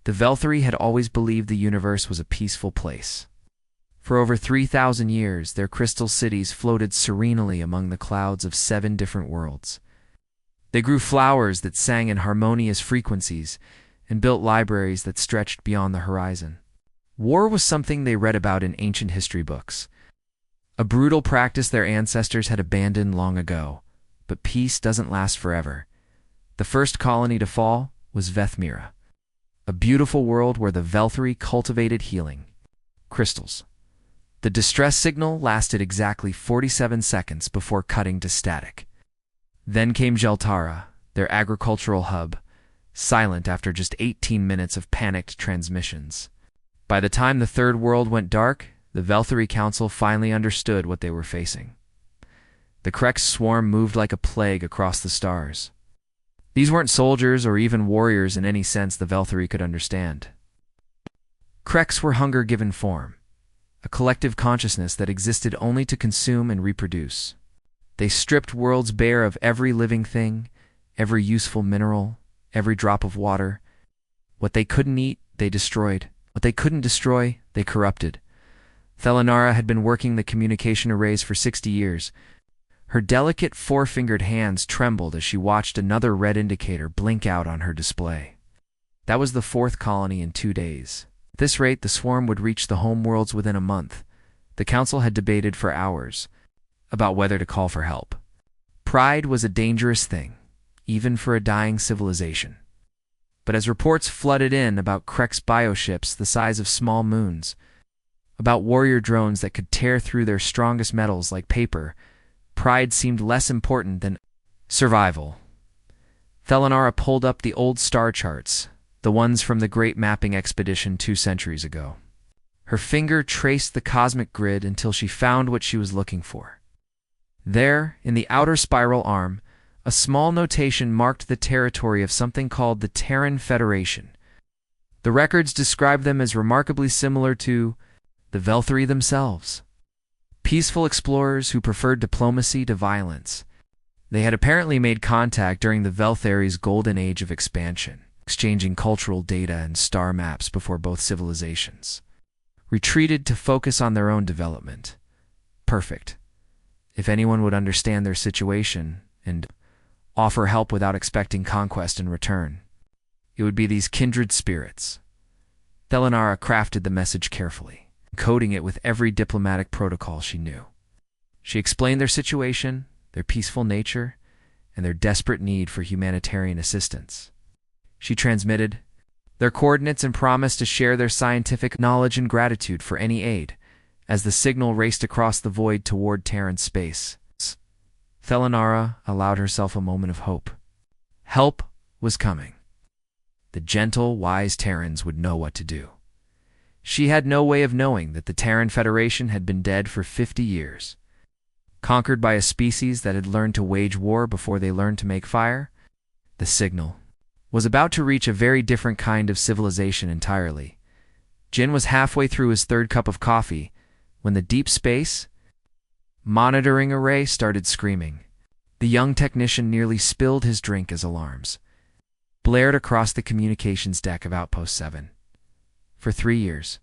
The Velthari had always believed the universe was a peaceful place. For over 3,000 years, their crystal cities floated serenely among the clouds of 7 different worlds. They grew flowers that sang in harmonious frequencies and built libraries that stretched beyond the horizon. War was something they read about in ancient history books, a brutal practice their ancestors had abandoned long ago. But peace doesn't last forever. The first colony to fall was Vethmira, a beautiful world where the Velthari cultivated healing crystals. The distress signal lasted exactly 47 seconds before cutting to static. Then came Jeltara, their agricultural hub, silent after just 18 minutes of panicked transmissions. By the time the Third World went dark, the Velthari Council finally understood what they were facing. The Krex swarm moved like a plague across the stars. These weren't soldiers or even warriors in any sense the Velthari could understand. Krex were hunger given form, a collective consciousness that existed only to consume and reproduce. They stripped worlds bare of every living thing, every useful mineral, every drop of water. What they couldn't eat, they destroyed. What they couldn't destroy, they corrupted. Thelanara had been working the communication arrays for 60 years. Her delicate four-fingered hands trembled as she watched another red indicator blink out on her display. That was the 4th colony in 2 days. At this rate, the swarm would reach the homeworlds within a month. The council had debated for hours about whether to call for help. Pride was a dangerous thing, even for a dying civilization. But as reports flooded in about Krex bioships the size of small moons, about warrior drones that could tear through their strongest metals like paper, pride seemed less important than survival. Thelanara pulled up the old star charts, the ones from the Great Mapping Expedition 2 centuries ago. Her finger traced the cosmic grid until she found what she was looking for. There, in the outer spiral arm, a small notation marked the territory of something called the Terran Federation. The records described them as remarkably similar to the Velthari themselves. Peaceful explorers who preferred diplomacy to violence. They had apparently made contact during the Velthari's golden age of expansion, exchanging cultural data and star maps before both civilizations retreated to focus on their own development. Perfect. If anyone would understand their situation and offer help without expecting conquest in return, it would be these kindred spirits. Thelanara crafted the message carefully, coding it with every diplomatic protocol she knew. She explained their situation, their peaceful nature, and their desperate need for humanitarian assistance. She transmitted their coordinates and promised to share their scientific knowledge and gratitude for any aid, as the signal raced across the void toward Terran space. Thelanara allowed herself a moment of hope. Help was coming. The gentle, wise Terrans would know what to do. She had no way of knowing that the Terran Federation had been dead for 50 years. Conquered by a species that had learned to wage war before they learned to make fire, the signal was about to reach a very different kind of civilization entirely. Jin was halfway through his 3rd cup of coffee when the deep space monitoring array started screaming. The young technician nearly spilled his drink as alarms blared across the communications deck of Outpost 7. For 3 years,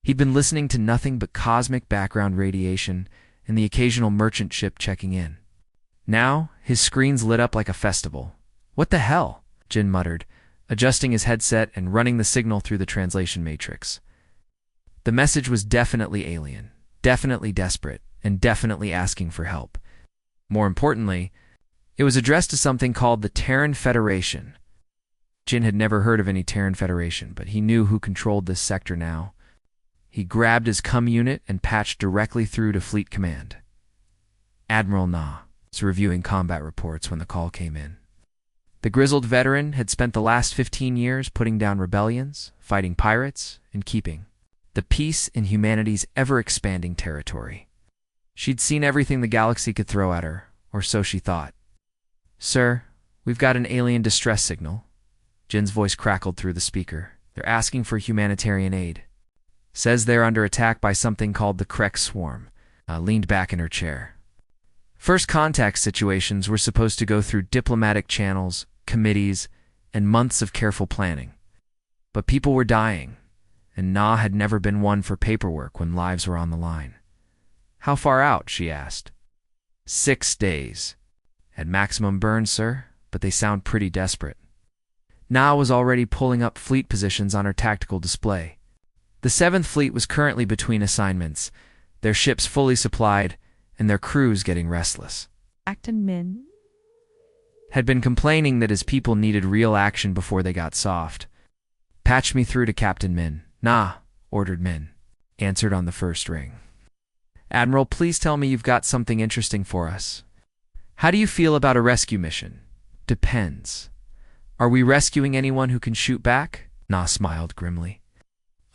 he'd been listening to nothing but cosmic background radiation and the occasional merchant ship checking in. Now, his screens lit up like a festival. "What the hell?" Jin muttered, adjusting his headset and running the signal through the translation matrix. The message was definitely alien, definitely desperate, and definitely asking for help. More importantly, it was addressed to something called the Terran Federation. Jin had never heard of any Terran Federation, but he knew who controlled this sector now. He grabbed his comm unit and patched directly through to Fleet Command. Admiral Na was reviewing combat reports when the call came in. The grizzled veteran had spent the last 15 years putting down rebellions, fighting pirates, and keeping the peace in humanity's ever-expanding territory. She'd seen everything the galaxy could throw at her, or so she thought. "Sir, we've got an alien distress signal." Jin's voice crackled through the speaker. "They're asking for humanitarian aid. Says they're under attack by something called the Krex swarm." Leaned back in her chair. First contact situations were supposed to go through diplomatic channels, committees, and months of careful planning. But people were dying, and Na had never been one for paperwork when lives were on the line. "How far out?" she asked. 6 days. "At maximum burn, sir, but they sound pretty desperate." Na was already pulling up fleet positions on her tactical display. The 7th Fleet was currently between assignments, their ships fully supplied, and their crews getting restless. Captain Min Had been complaining that his people needed real action before they got soft. "Patch me through to Captain Min." "Nah," ordered Min, answered on the first ring. "Admiral, please tell me you've got something interesting for us. How do you feel about a rescue mission?" "Depends. Are we rescuing anyone who can shoot back?" Na smiled grimly.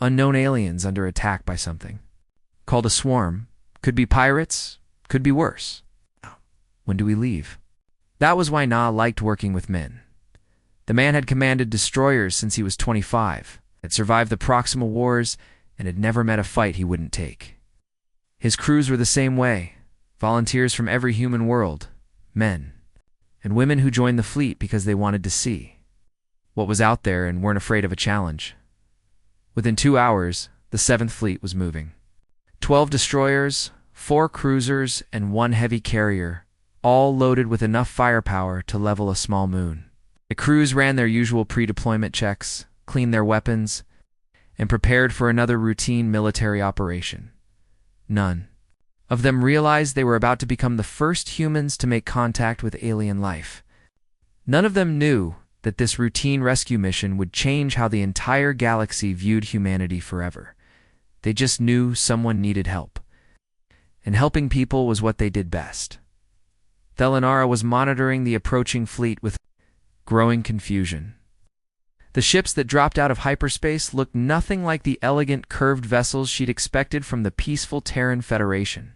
"Unknown aliens under attack by something. Called a swarm. Could be pirates, could be worse." "When do we leave?" That was why Na liked working with Min. The man had commanded destroyers since he was 25, had survived the Proximal Wars, and had never met a fight he wouldn't take. His crews were the same way, volunteers from every human world, men, and women who joined the fleet because they wanted to see what was out there and weren't afraid of a challenge. Within 2 hours, the 7th Fleet was moving. 12 destroyers, 4 cruisers, and 1 heavy carrier, all loaded with enough firepower to level a small moon. The crews ran their usual pre-deployment checks, cleaned their weapons, and prepared for another routine military operation. None of them realized they were about to become the first humans to make contact with alien life. None of them knew that this routine rescue mission would change how the entire galaxy viewed humanity forever. They just knew someone needed help. And helping people was what they did best. Thelanara was monitoring the approaching fleet with growing confusion. The ships that dropped out of hyperspace looked nothing like the elegant curved vessels she'd expected from the peaceful Terran Federation.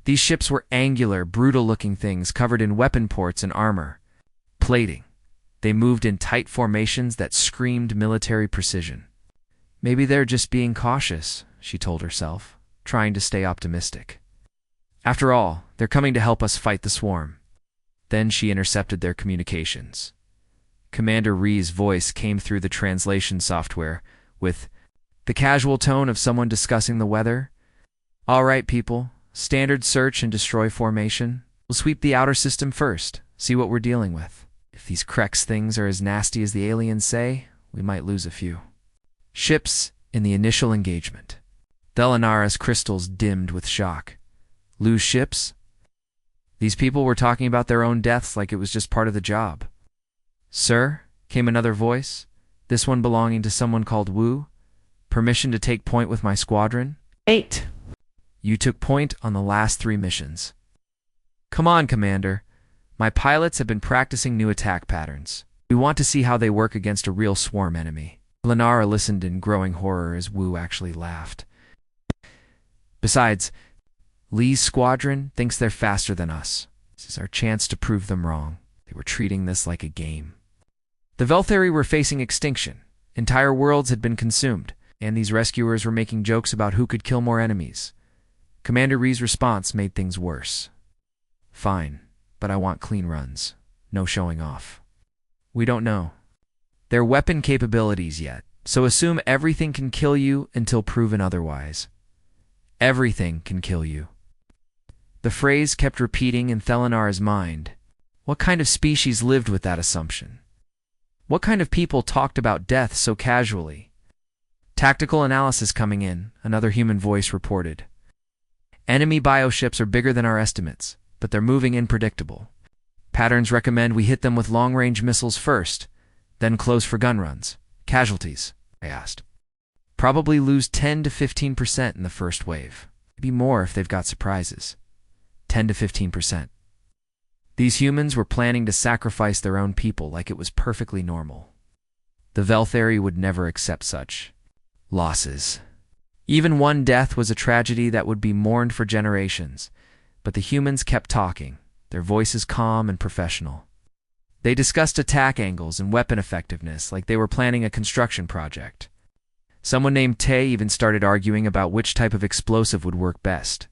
These ships were angular, brutal-looking things covered in weapon ports and armor. Plating. They moved in tight formations that screamed military precision. "Maybe they're just being cautious," she told herself, trying to stay optimistic. "After all, they're coming to help us fight the swarm." Then she intercepted their communications. Commander Ree's voice came through the translation software with the casual tone of someone discussing the weather. "All right, people. Standard search and destroy formation. We'll sweep the outer system first, see what we're dealing with. If these Krex things are as nasty as the aliens say, we might lose a few." Ships in the initial engagement. Thelanara's crystals dimmed with shock. Lose ships? These people were talking about their own deaths like it was just part of the job. "Sir," came another voice, this one belonging to someone called Wu. "Permission to take point with my squadron?" 8. "You took point on the last 3 missions." "Come on, Commander. My pilots have been practicing new attack patterns. We want to see how they work against a real swarm enemy." Lenara listened in growing horror as Wu actually laughed. "Besides, Lee's squadron thinks they're faster than us. This is our chance to prove them wrong. They were treating this like a game." The Velthari were facing extinction. Entire worlds had been consumed, and these rescuers were making jokes about who could kill more enemies. Commander Ree's response made things worse. "Fine, but I want clean runs. No showing off. We don't know their weapon capabilities yet, so assume everything can kill you until proven otherwise. Everything can kill you." The phrase kept repeating in Thelanara's mind. What kind of species lived with that assumption? What kind of people talked about death so casually? "Tactical analysis coming in," another human voice reported. "Enemy bioships are bigger than our estimates, but they're moving in predictable. Patterns recommend we hit them with long-range missiles first, then close for gun runs. Casualties?" I asked. "Probably lose 10 to 15% in the first wave. Maybe more if they've got surprises. 10 to 15%. These humans were planning to sacrifice their own people like it was perfectly normal. The Velthari would never accept such losses. Even one death was a tragedy that would be mourned for generations, but the humans kept talking, their voices calm and professional. They discussed attack angles and weapon effectiveness like they were planning a construction project. Someone named Tay even started arguing about which type of explosive would work best.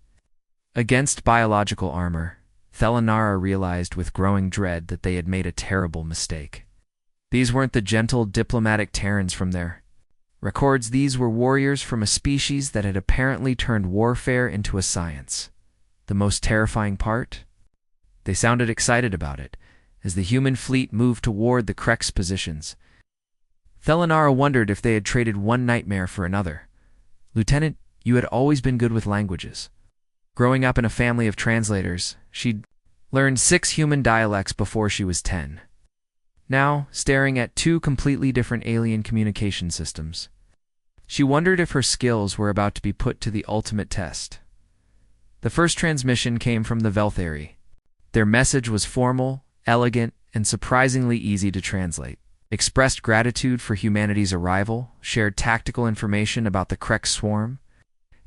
Against biological armor, Thelanara realized with growing dread that they had made a terrible mistake. These weren't the gentle, diplomatic Terrans from their Records these were warriors from a species that had apparently turned warfare into a science. The most terrifying part? They sounded excited about it, as the human fleet moved toward the Krex positions. Thelanara wondered if they had traded one nightmare for another. Lieutenant, you had always been good with languages. Growing up in a family of translators, she'd learned 6 human dialects before she was 10. Now, staring at 2 completely different alien communication systems, she wondered if her skills were about to be put to the ultimate test. The first transmission came from the Velthari. Their message was formal, elegant, and surprisingly easy to translate. Expressed gratitude for humanity's arrival, shared tactical information about the Krex swarm,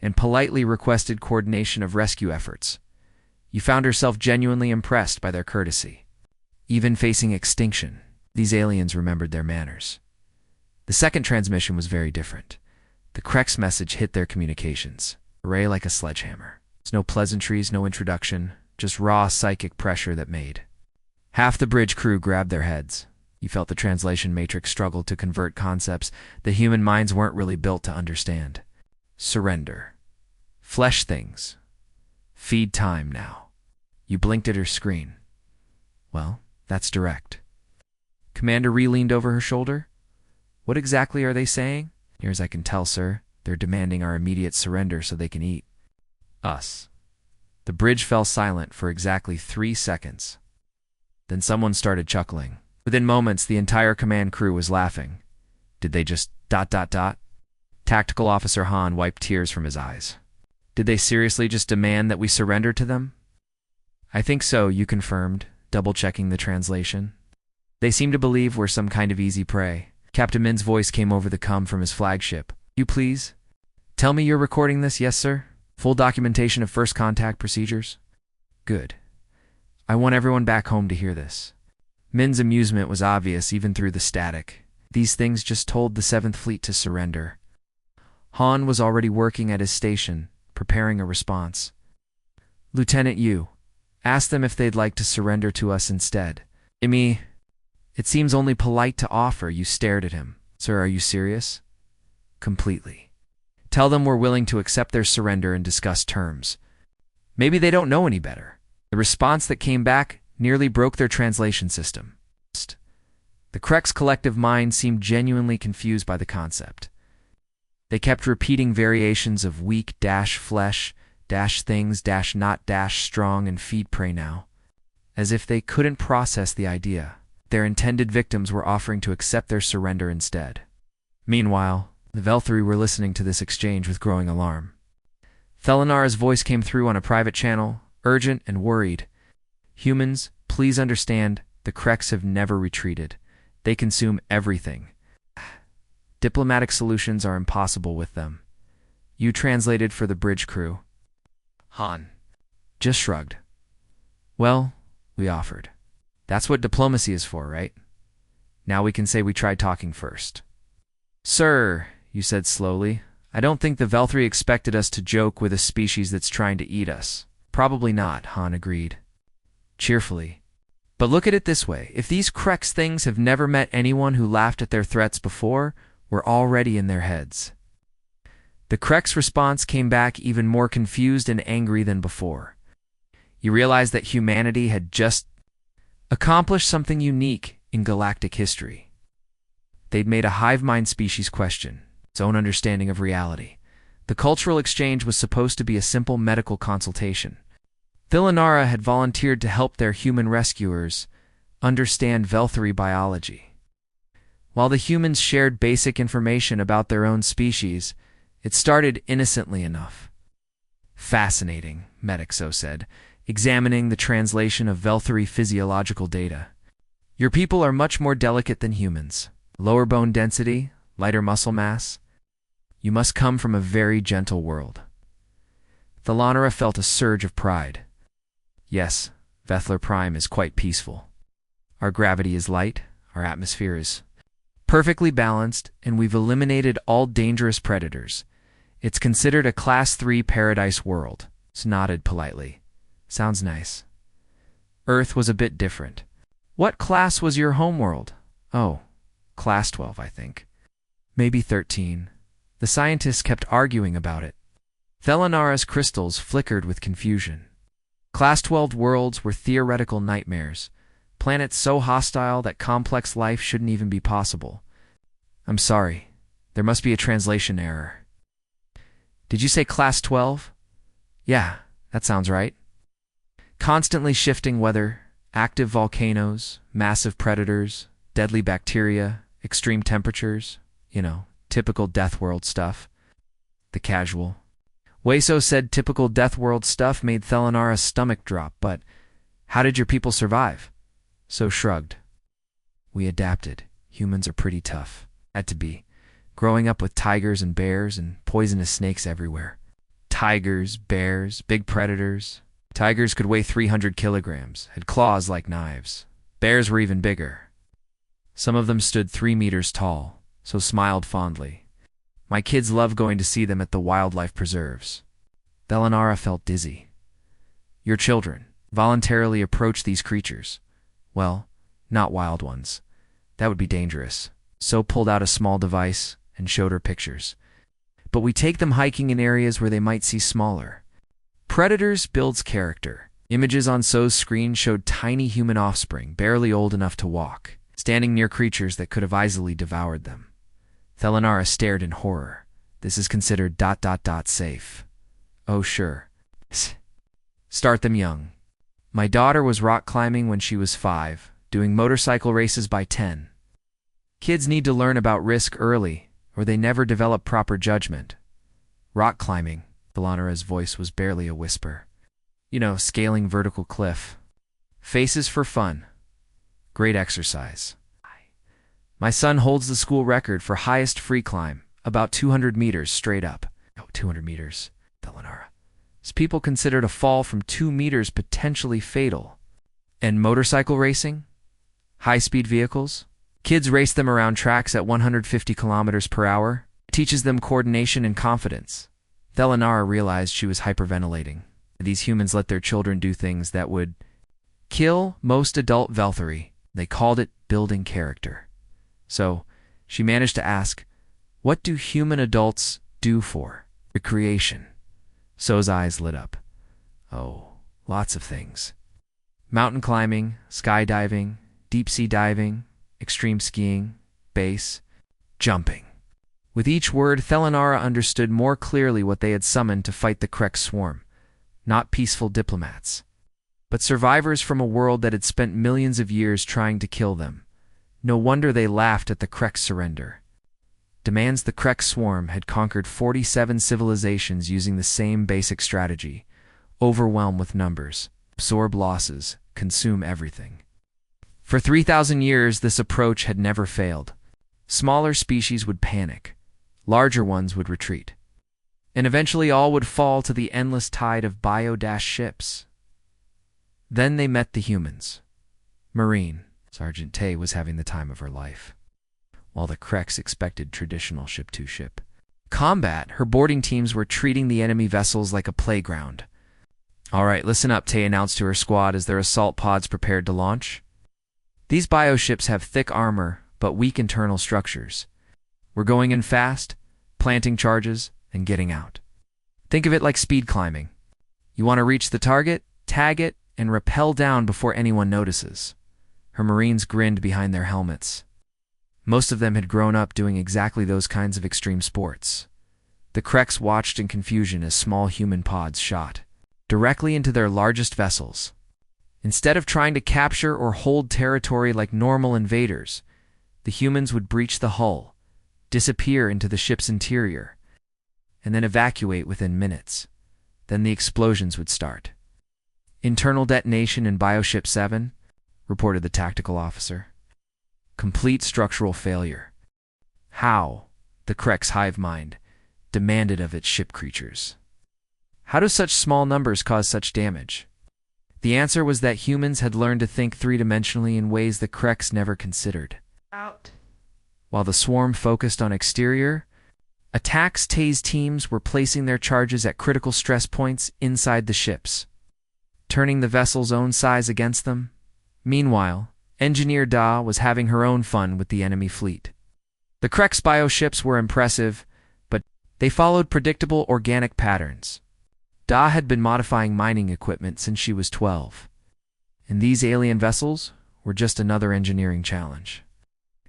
and politely requested coordination of rescue efforts. You found herself genuinely impressed by their courtesy. Even facing extinction, these aliens remembered their manners. The second transmission was very different. The Krex message hit their communications, array like a sledgehammer. It's no pleasantries, no introduction, just raw psychic pressure that made. Half the bridge crew grabbed their heads. You felt the translation matrix struggle to convert concepts that human minds weren't really built to understand. Surrender. Flesh things. Feed time now. You blinked at her screen. Well, that's direct. Commander Ree leaned over her shoulder. What exactly are they saying? Near as I can tell, sir, they're demanding our immediate surrender so they can eat us. The bridge fell silent for exactly 3 seconds. Then someone started chuckling. Within moments, the entire command crew was laughing. Did they just ... Tactical Officer Han wiped tears from his eyes. Did they seriously just demand that we surrender to them? I think so, you confirmed, double-checking the translation. They seem to believe we're some kind of easy prey. Captain Min's voice came over the comm from his flagship. You please? Tell me you're recording this, yes, sir? Full documentation of first contact procedures? Good. I want everyone back home to hear this. Min's amusement was obvious even through the static. These things just told the 7th Fleet to surrender. Han was already working at his station, preparing a response. Lieutenant Yu, ask them if they'd like to surrender to us instead. It seems only polite to offer. You stared at him. Sir, are you serious? Completely. Tell them we're willing to accept their surrender and discuss terms. Maybe they don't know any better. The response that came back nearly broke their translation system. The Krex collective mind seemed genuinely confused by the concept. They kept repeating variations of weak dash flesh, dash things, dash not dash strong, and feed prey now, as if they couldn't process the idea. Their intended victims were offering to accept their surrender instead. Meanwhile, the Velthari were listening to this exchange with growing alarm. Thelanara's voice came through on a private channel, urgent and worried. Humans, please understand, the Krex have never retreated. They consume everything. Diplomatic solutions are impossible with them. You translated for the bridge crew. Han just shrugged. Well, we offered. That's what diplomacy is for, right? Now we can say we tried talking first. Sir, you said slowly, I don't think the Velthari expected us to joke with a species that's trying to eat us. Probably not, Han agreed. Cheerfully. But look at it this way. If these Krex things have never met anyone who laughed at their threats before, we're already in their heads. The Krex response came back even more confused and angry than before. You realized that humanity had just accomplished something unique in galactic history. They'd made a hive mind species question its own understanding of reality. The cultural exchange was supposed to be a simple medical consultation. Thelanara had volunteered to help their human rescuers understand Velthari biology. While the humans shared basic information about their own species, it started innocently enough. Fascinating, Medixo said, examining the translation of Velthari physiological data. Your people are much more delicate than humans. Lower bone density, lighter muscle mass. You must come from a very gentle world. Thelanara felt a surge of pride. Yes, Vethler Prime is quite peaceful. Our gravity is light, our atmosphere is perfectly balanced, and we've eliminated all dangerous predators. It's considered a Class 3 paradise world. He nodded politely. Sounds nice. Earth was a bit different. What class was your homeworld? Oh, Class 12, I think. Maybe 13. The scientists kept arguing about it. Thelanara's crystals flickered with confusion. Class 12 worlds were theoretical nightmares, planets so hostile that complex life shouldn't even be possible. I'm sorry, there must be a translation error. Did you say Class 12? Yeah, that sounds right. Constantly shifting weather, active volcanoes, massive predators, deadly bacteria, extreme temperatures, typical Deathworld stuff. The casual. Weso said typical Deathworld stuff made Thelanara's stomach drop, but how did your people survive? So shrugged. We adapted. Humans are pretty tough. Had to be. Growing up with tigers and bears and poisonous snakes everywhere. Tigers, bears, big predators. Tigers could weigh 300 kilograms, had claws like knives. Bears were even bigger. Some of them stood 3 meters tall, so smiled fondly. My kids love going to see them at the wildlife preserves. Thelanara felt dizzy. Your children voluntarily approach these creatures. Well, not wild ones. That would be dangerous. So pulled out a small device and showed her pictures. But we take them hiking in areas where they might see smaller. Predators builds character. Images on So's screen showed tiny human offspring, barely old enough to walk, standing near creatures that could have easily devoured them. Thelanara stared in horror. This is considered ... safe. Oh, sure. Start them young. My daughter was rock climbing when she was 5, doing motorcycle races by 10. Kids need to learn about risk early, or they never develop proper judgment. Rock climbing, Thelanara's voice was barely a whisper. Scaling vertical cliff. Faces for fun. Great exercise. My son holds the school record for highest free climb, about 200 meters straight up. 200 meters, Thelanara. Is people considered a fall from 2 meters potentially fatal? And motorcycle racing? High-speed vehicles? Kids race them around tracks at 150 kilometers per hour. Teaches them coordination and confidence. Thelanara realized she was hyperventilating. These humans let their children do things that would kill most adult Velthari. They called it building character. So, she managed to ask, what do human adults do for recreation? So's eyes lit up. Oh, lots of things. Mountain climbing, skydiving, deep-sea diving, extreme skiing, base, jumping. With each word, Thelanara understood more clearly what they had summoned to fight the Krek swarm. Not peaceful diplomats, but survivors from a world that had spent millions of years trying to kill them. No wonder they laughed at the Krek's surrender. Demands the Krek swarm had conquered 47 civilizations using the same basic strategy. Overwhelm with numbers, absorb losses, consume everything. For 3,000 years, this approach had never failed. Smaller species would panic. Larger ones would retreat. And eventually all would fall to the endless tide of bio-ships. Then they met the humans. Marine. Sergeant Tay was having the time of her life, while the Kreks expected traditional ship-to-ship combat. Her boarding teams were treating the enemy vessels like a playground. All right, listen up, Tay announced to her squad as their assault pods prepared to launch. These bioships have thick armor, but weak internal structures. We're going in fast, planting charges, and getting out. Think of it like speed climbing. You want to reach the target, tag it, and rappel down before anyone notices. Her Marines grinned behind their helmets. Most of them had grown up doing exactly those kinds of extreme sports. The Kreks watched in confusion as small human pods shot directly into their largest vessels. Instead of trying to capture or hold territory like normal invaders, the humans would breach the hull, disappear into the ship's interior, and then evacuate within minutes. Then the explosions would start. Internal detonation in Bioship 7, reported the tactical officer. Complete structural failure. How? The Krek's hive mind demanded of its ship creatures. How do such small numbers cause such damage? The answer was that humans had learned to think three-dimensionally in ways the Kreks never considered. Out. While the swarm focused on exterior attacks, Tay's teams were placing their charges at critical stress points inside the ships, turning the vessel's own size against them. Meanwhile, Engineer Da was having her own fun with the enemy fleet. The Krex bioships were impressive, but they followed predictable organic patterns. Da had been modifying mining equipment since she was 12, and these alien vessels were just another engineering challenge.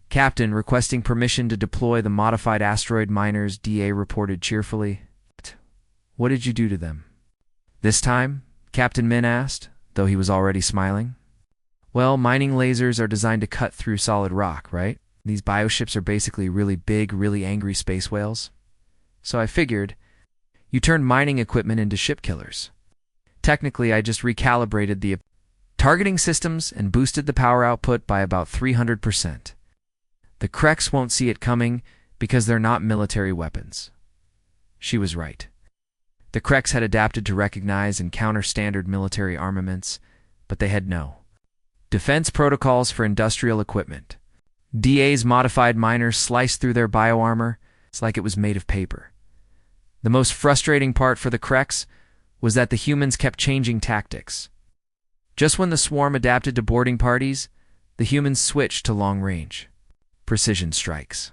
Captain requesting permission to deploy the modified asteroid miners, DA reported cheerfully. What did you do to them? This time? Captain Min asked, though he was already smiling. Well, mining lasers are designed to cut through solid rock, right? These bioships are basically really big, really angry space whales. So I figured, you turned mining equipment into ship killers. Technically, I just recalibrated the targeting systems and boosted the power output by about 300%. The Krex won't see it coming because they're not military weapons. She was right. The Krex had adapted to recognize and counter standard military armaments, but they had no defense protocols for industrial equipment. DA's modified miners sliced through their bioarmor. It's like it was made of paper. The most frustrating part for the Krex was that the humans kept changing tactics. Just when the swarm adapted to boarding parties, the humans switched to long-range precision strikes.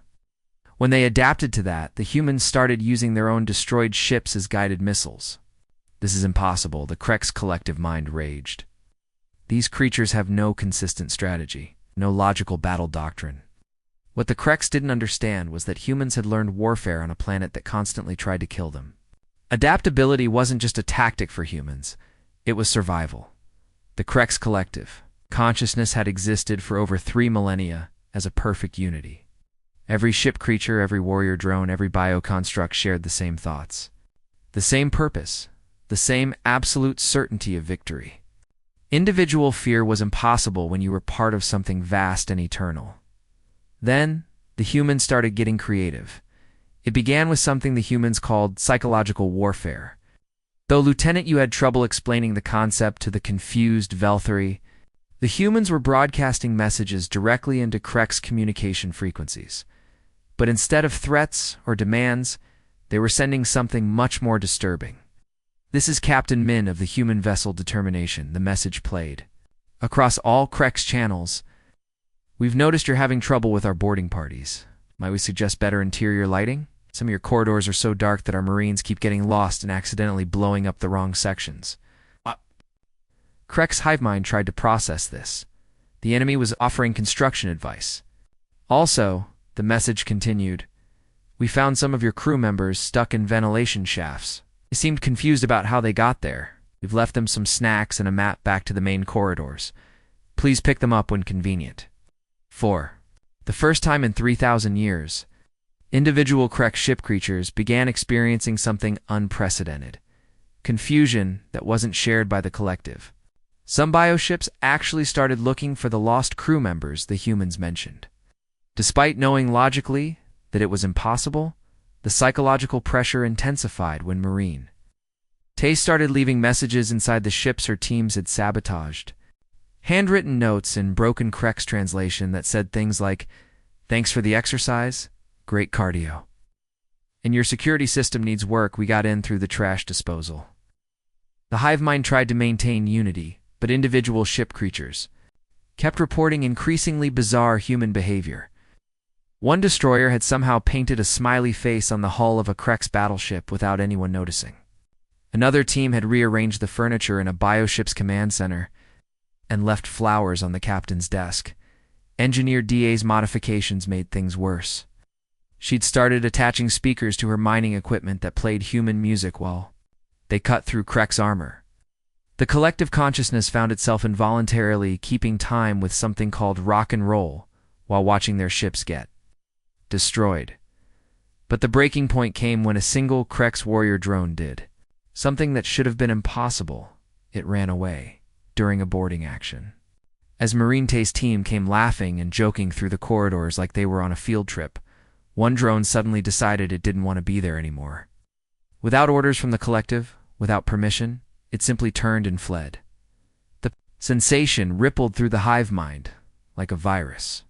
When they adapted to that, the humans started using their own destroyed ships as guided missiles. This is impossible, the Krex collective mind raged. These creatures have no consistent strategy, no logical battle doctrine. What the Krex didn't understand was that humans had learned warfare on a planet that constantly tried to kill them. Adaptability wasn't just a tactic for humans, it was survival. The Krex collective consciousness had existed for over 3 millennia as a perfect unity. Every ship creature, every warrior drone, every bioconstruct shared the same thoughts, the same purpose, the same absolute certainty of victory. Individual fear was impossible when you were part of something vast and eternal. Then, the humans started getting creative. It began with something the humans called psychological warfare. Though Lieutenant Yu had trouble explaining the concept to the confused Velthari, the humans were broadcasting messages directly into Krex communication frequencies. But instead of threats or demands, they were sending something much more disturbing. This is Captain Min of the human vessel Determination, the message played. Across all Krex channels, we've noticed you're having trouble with our boarding parties. Might we suggest better interior lighting? Some of your corridors are so dark that our Marines keep getting lost and accidentally blowing up the wrong sections. Krex hive mind tried to process this. The enemy was offering construction advice. Also, the message continued, we found some of your crew members stuck in ventilation shafts. They seemed confused about how they got there. We've left them some snacks and a map back to the main corridors. Please pick them up when convenient. 4. The first time in 3,000 years, individual Krex ship creatures began experiencing something unprecedented. Confusion that wasn't shared by the collective. Some bioships actually started looking for the lost crew members the humans mentioned. Despite knowing logically that it was impossible, the psychological pressure intensified when Marine Tay started leaving messages inside the ships her teams had sabotaged. Handwritten notes in broken Krex translation that said things like, thanks for the exercise, great cardio. And your security system needs work, we got in through the trash disposal. The hive mind tried to maintain unity, but individual ship creatures kept reporting increasingly bizarre human behavior. One destroyer had somehow painted a smiley face on the hull of a Krex battleship without anyone noticing. Another team had rearranged the furniture in a bioship's command center and left flowers on the captain's desk. Engineer DA's modifications made things worse. She'd started attaching speakers to her mining equipment that played human music while they cut through Krex armor. The collective consciousness found itself involuntarily keeping time with something called rock and roll while watching their ships get destroyed. But the breaking point came when a single Krex warrior drone did something that should have been impossible. It ran away during a boarding action. As Marine Tay's team came laughing and joking through the corridors like they were on a field trip, one drone suddenly decided it didn't want to be there anymore. Without orders from the collective, without permission, it simply turned and fled. The sensation rippled through the hive mind like a virus.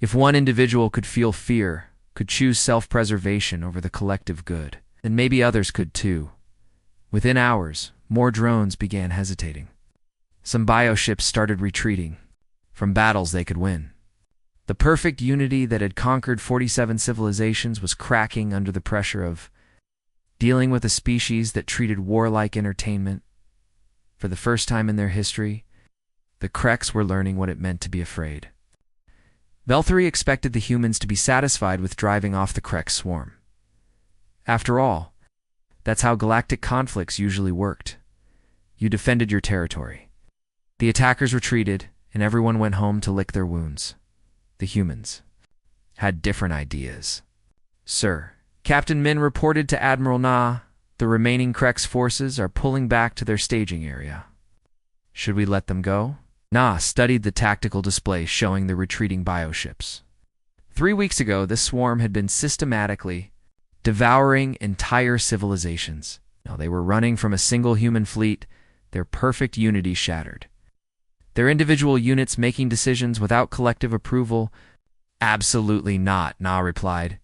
If one individual could feel fear, could choose self-preservation over the collective good, then maybe others could too. Within hours, more drones began hesitating. Some bioships started retreating from battles they could win. The perfect unity that had conquered 47 civilizations was cracking under the pressure of dealing with a species that treated war like entertainment. For the first time in their history, the Kreks were learning what it meant to be afraid. Velthury expected the humans to be satisfied with driving off the Krek swarm. After all, that's how galactic conflicts usually worked. You defended your territory. The attackers retreated, and everyone went home to lick their wounds. The humans had different ideas. Sir, Captain Min reported to Admiral Na, the remaining Krek's forces are pulling back to their staging area. Should we let them go? Na studied the tactical display showing the retreating bioships. 3 weeks ago, this swarm had been systematically devouring entire civilizations. Now they were running from a single human fleet, their perfect unity shattered. Their individual units making decisions without collective approval? Absolutely not, Na replied.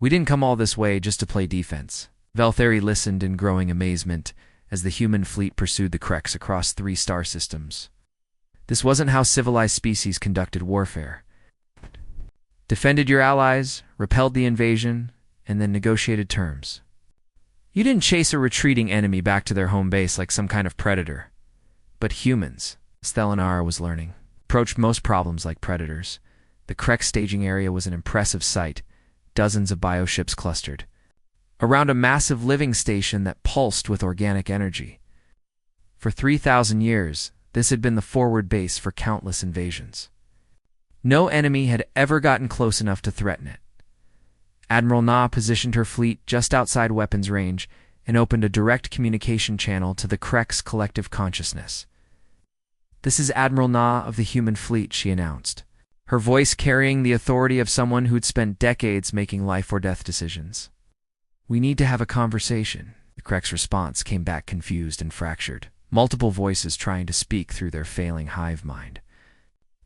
We didn't come all this way just to play defense. Velthury listened in growing amazement as the human fleet pursued the Kreks across 3 star systems. This wasn't how civilized species conducted warfare. Defended your allies, repelled the invasion, and then negotiated terms. You didn't chase a retreating enemy back to their home base like some kind of predator. But humans, Stellanara was learning, approached most problems like predators. The Krek staging area was an impressive sight, dozens of bioships clustered around a massive living station that pulsed with organic energy. For 3,000 years, this had been the forward base for countless invasions. No enemy had ever gotten close enough to threaten it. Admiral Na positioned her fleet just outside weapons range and opened a direct communication channel to the Krek's collective consciousness. This is Admiral Na of the human fleet, she announced, her voice carrying the authority of someone who'd spent decades making life-or-death decisions. We need to have a conversation. The Krek's response came back confused and fractured, multiple voices trying to speak through their failing hive mind.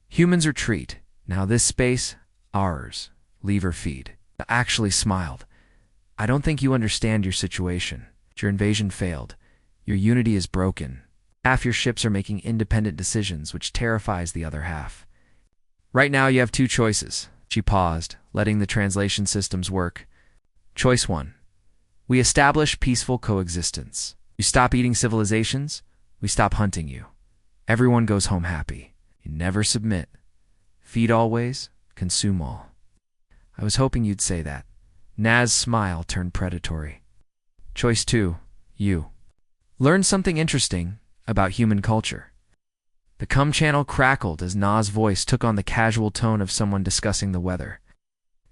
Humans retreat. Now this space, ours. Leave or feed. I actually smiled. I don't think you understand your situation. Your invasion failed. Your unity is broken. Half your ships are making independent decisions, which terrifies the other half. Right now you have 2 choices. She paused, letting the translation systems work. Choice 1. We establish peaceful coexistence. You stop eating civilizations, we stop hunting you. Everyone goes home happy. You never submit. Feed always, consume all. I was hoping you'd say that. Naz's smile turned predatory. Choice 2. You. Learn something interesting about human culture. The cum channel crackled as Na's voice took on the casual tone of someone discussing the weather.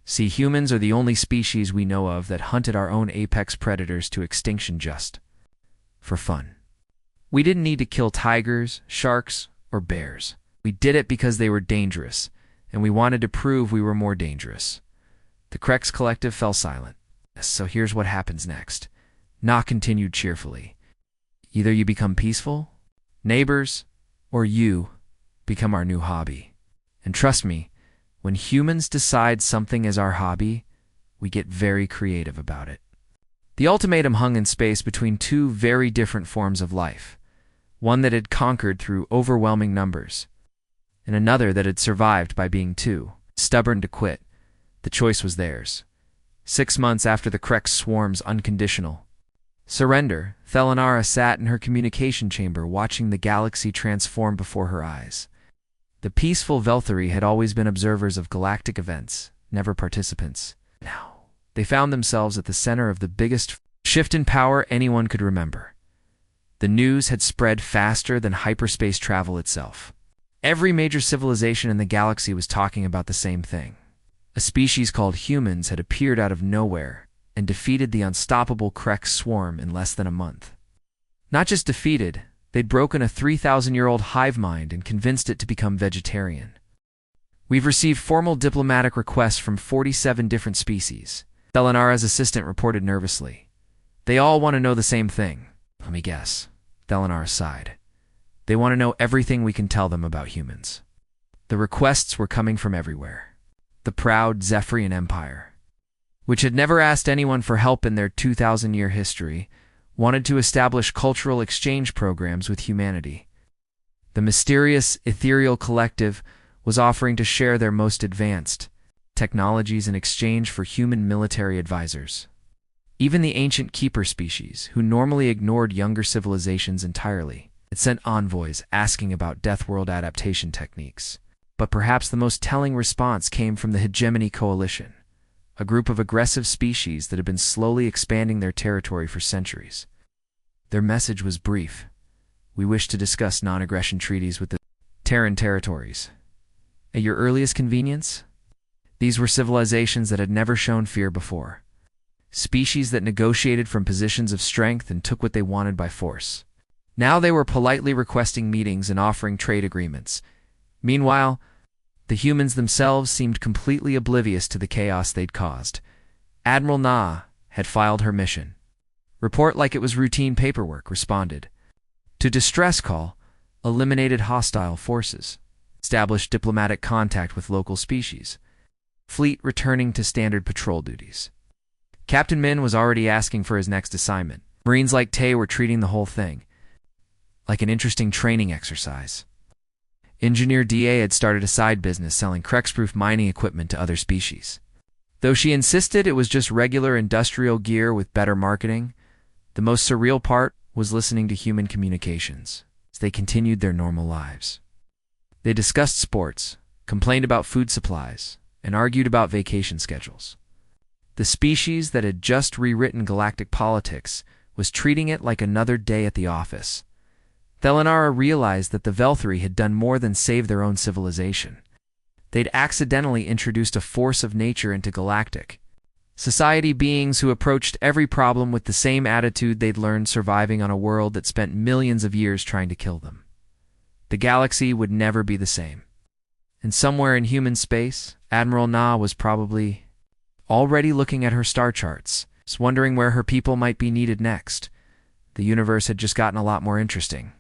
See, humans are the only species we know of that hunted our own apex predators to extinction just for fun. We didn't need to kill tigers, sharks, or bears. We did it because they were dangerous, and we wanted to prove we were more dangerous. The Krek's collective fell silent. So here's what happens next. Na continued cheerfully. Either you become peaceful, neighbors, or you become our new hobby. And trust me, when humans decide something is our hobby, we get very creative about it. The ultimatum hung in space between 2 very different forms of life, one that had conquered through overwhelming numbers, and another that had survived by being too stubborn to quit. The choice was theirs. 6 months after the Krek swarm's unconditional surrender, Thelanara sat in her communication chamber watching the galaxy transform before her eyes. The peaceful Velthury had always been observers of galactic events, never participants. Now, they found themselves at the center of the biggest shift in power anyone could remember. The news had spread faster than hyperspace travel itself. Every major civilization in the galaxy was talking about the same thing. A species called humans had appeared out of nowhere and defeated the unstoppable Krek swarm in less than a month. Not just defeated, they'd broken a 3,000-year-old hive mind and convinced it to become vegetarian. We've received formal diplomatic requests from 47 different species, Thelanara's assistant reported nervously. They all want to know the same thing. Let me guess. Thelanara sighed. They want to know everything we can tell them about humans. The requests were coming from everywhere. The proud Zephyrian Empire, which had never asked anyone for help in their 2,000-year history, wanted to establish cultural exchange programs with humanity. The mysterious, ethereal collective was offering to share their most advanced technologies in exchange for human military advisors. Even the ancient keeper species, who normally ignored younger civilizations entirely, had sent envoys asking about Deathworld adaptation techniques. But perhaps the most telling response came from the Hegemony Coalition, a group of aggressive species that had been slowly expanding their territory for centuries. Their message was brief. We wish to discuss non-aggression treaties with the Terran territories. At your earliest convenience? These were civilizations that had never shown fear before. Species that negotiated from positions of strength and took what they wanted by force. Now they were politely requesting meetings and offering trade agreements. Meanwhile, the humans themselves seemed completely oblivious to the chaos they'd caused. Admiral Na had filed her mission. Report like it was routine paperwork, responded. To distress call, eliminated hostile forces. Established diplomatic contact with local species. Fleet returning to standard patrol duties. Captain Min was already asking for his next assignment. Marines like Tay were treating the whole thing like an interesting training exercise. Engineer DA had started a side business selling Crexproof mining equipment to other species. Though she insisted it was just regular industrial gear with better marketing, the most surreal part was listening to human communications as they continued their normal lives. They discussed sports, complained about food supplies, and argued about vacation schedules. The species that had just rewritten galactic politics was treating it like another day at the office. Thelanara realized that the Velthri had done more than save their own civilization. They'd accidentally introduced a force of nature into galactic society, beings who approached every problem with the same attitude they'd learned surviving on a world that spent millions of years trying to kill them. The galaxy would never be the same. And somewhere in human space, Admiral Na was probably already looking at her star charts, wondering where her people might be needed next. The universe had just gotten a lot more interesting.